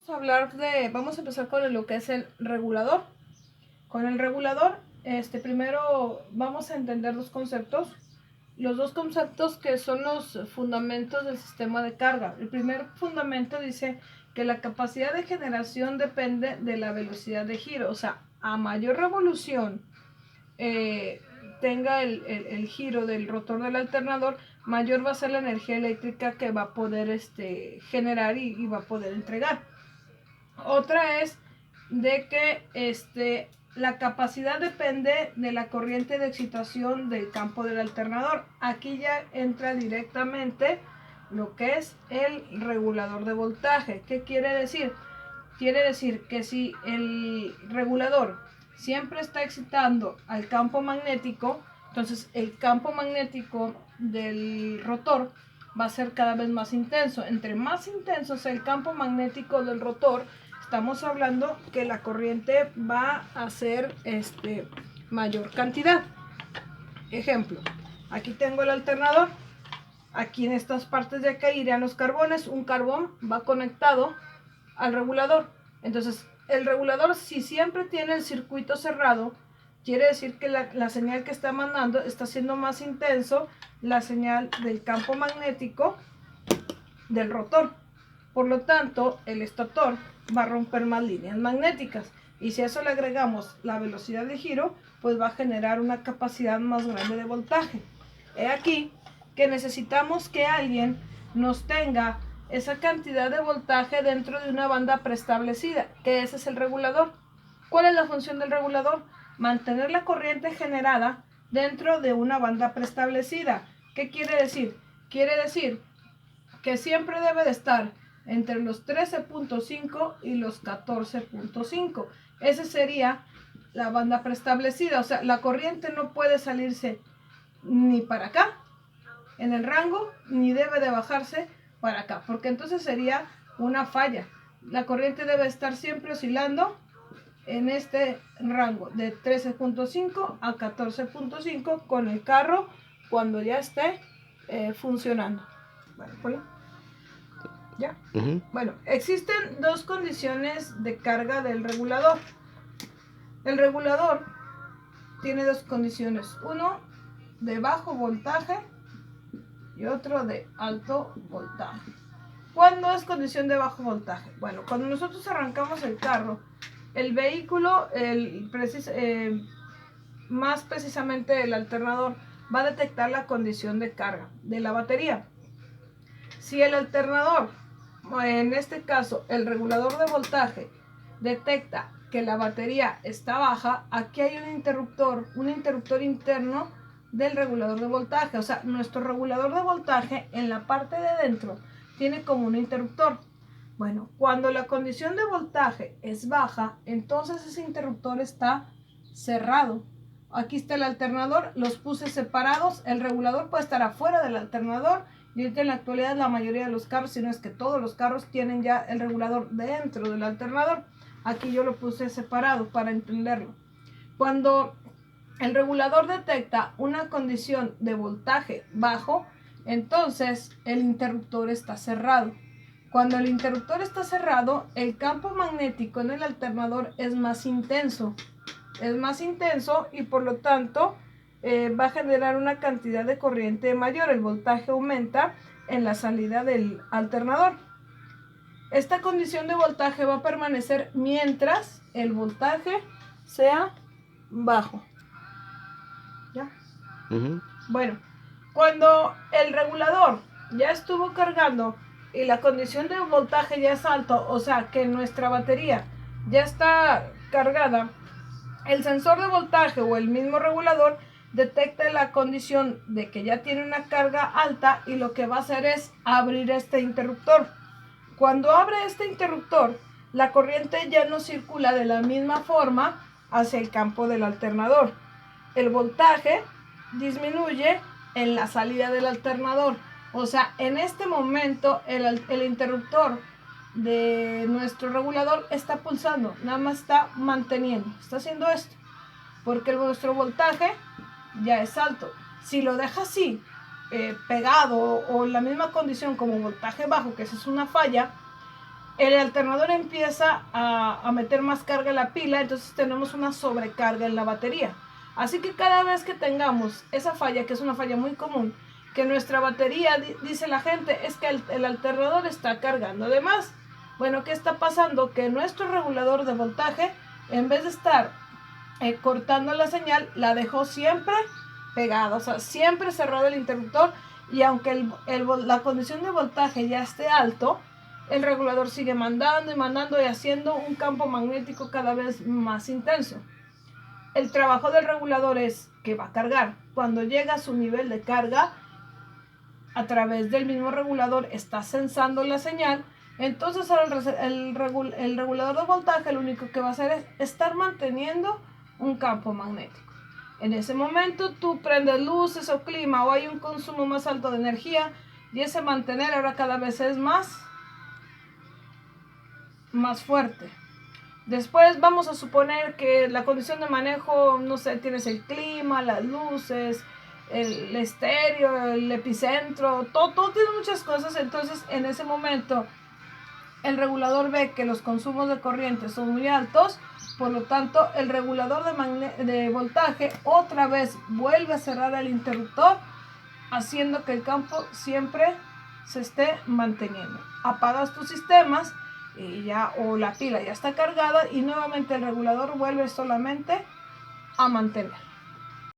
Vamos a empezar con lo que es el regulador. Con el regulador, primero vamos a entender dos conceptos. Los dos conceptos que son los fundamentos del sistema de carga. El primer fundamento dice que la capacidad de generación depende de la velocidad de giro. O sea, a mayor revolución tenga el giro del rotor del alternador, mayor va a ser la energía eléctrica que va a poder generar y va a poder entregar. Otra es de que la capacidad depende de la corriente de excitación del campo del alternador. Aquí ya entra directamente lo que es el regulador de voltaje. ¿Qué quiere decir? Quiere decir que si el regulador siempre está excitando al campo magnético, entonces el campo magnético del rotor va a ser cada vez más intenso. Entre más intenso sea el campo magnético del rotor, estamos hablando que la corriente va a ser mayor cantidad. Ejemplo, aquí tengo el alternador. Aquí en estas partes de acá irían los carbones. Un carbón va conectado al regulador. Entonces, el regulador, si siempre tiene el circuito cerrado, quiere decir que la señal que está mandando está siendo más intenso la señal del campo magnético del rotor. Por lo tanto, el estator va a romper más líneas magnéticas. Y si a eso le agregamos la velocidad de giro, pues va a generar una capacidad más grande de voltaje. He aquí que necesitamos que alguien nos tenga esa cantidad de voltaje dentro de una banda preestablecida, que ese es el regulador. ¿Cuál es la función del regulador? Mantener la corriente generada dentro de una banda preestablecida. ¿Qué quiere decir? Quiere decir que siempre debe de estar entre los 13.5 y los 14.5. Esa sería la banda preestablecida. O sea, la corriente no puede salirse ni para acá en el rango, ni debe de bajarse para acá, porque entonces sería una falla. La corriente debe estar siempre oscilando en este rango de 13.5 a 14.5 con el carro cuando ya esté funcionando. Bueno, ¿ya? Bueno, existen dos condiciones de carga del regulador. El regulador tiene dos condiciones. Uno de bajo voltaje y otro de alto voltaje. ¿Cuándo es condición de bajo voltaje? Bueno, cuando nosotros arrancamos el carro, el vehículo, más precisamente el alternador, va a detectar la condición de carga de la batería. Si el alternador, en este caso el regulador de voltaje, detecta que la batería está baja, aquí hay un interruptor interno del regulador de voltaje. O sea, nuestro regulador de voltaje en la parte de dentro tiene como un interruptor. Bueno, cuando la condición de voltaje es baja, entonces ese interruptor está cerrado. Aquí está el alternador, los puse separados. El regulador puede estar afuera del alternador. Y ahorita en la actualidad la mayoría de los carros, si no es que todos los carros, tienen ya el regulador dentro del alternador. Aquí yo lo puse separado para entenderlo. Cuando el regulador detecta una condición de voltaje bajo, entonces el interruptor está cerrado. Cuando el interruptor está cerrado, el campo magnético en el alternador es más intenso. Es más intenso y por lo tanto va a generar una cantidad de corriente mayor. El voltaje aumenta en la salida del alternador. Esta condición de voltaje va a permanecer mientras el voltaje sea bajo. ¿Ya? Bueno, cuando el regulador ya estuvo cargando y la condición de voltaje ya es alto, o sea que nuestra batería ya está cargada, el sensor de voltaje o el mismo regulador detecta la condición de que ya tiene una carga alta y lo que va a hacer es abrir este interruptor. Cuando abre este interruptor, la corriente ya no circula de la misma forma hacia el campo del alternador. El voltaje disminuye en la salida del alternador. O sea, en este momento el interruptor de nuestro regulador está pulsando, nada más está manteniendo, está haciendo esto, porque nuestro voltaje ya es alto. Si lo deja así, pegado o en la misma condición como voltaje bajo, que esa es una falla, el alternador empieza a meter más carga en la pila, entonces tenemos una sobrecarga en la batería. Así que cada vez que tengamos esa falla, que es una falla muy común, que nuestra batería, dice la gente, es que el alternador está cargando de más. Bueno, ¿qué está pasando? Que nuestro regulador de voltaje, en vez de estar cortando la señal, la dejó siempre pegada, o sea, siempre cerrado el interruptor, y aunque la condición de voltaje ya esté alto, el regulador sigue mandando y mandando y haciendo un campo magnético cada vez más intenso. El trabajo del regulador es que va a cargar. Cuando llega a su nivel de carga, a través del mismo regulador está sensando la señal. Entonces el regulador de voltaje lo único que va a hacer es estar manteniendo un campo magnético. En ese momento tú prendes luces o clima o hay un consumo más alto de energía, y ese mantener ahora cada vez es más fuerte. Después vamos a suponer que la condición de manejo, no sé, tienes el clima, las luces, el estéreo, el epicentro, todo tiene muchas cosas. Entonces en ese momento el regulador ve que los consumos de corriente son muy altos, por lo tanto el regulador de voltaje otra vez vuelve a cerrar el interruptor, haciendo que el campo siempre se esté manteniendo. Apagas tus sistemas y ya, o la pila ya está cargada, y nuevamente el regulador vuelve solamente a mantener.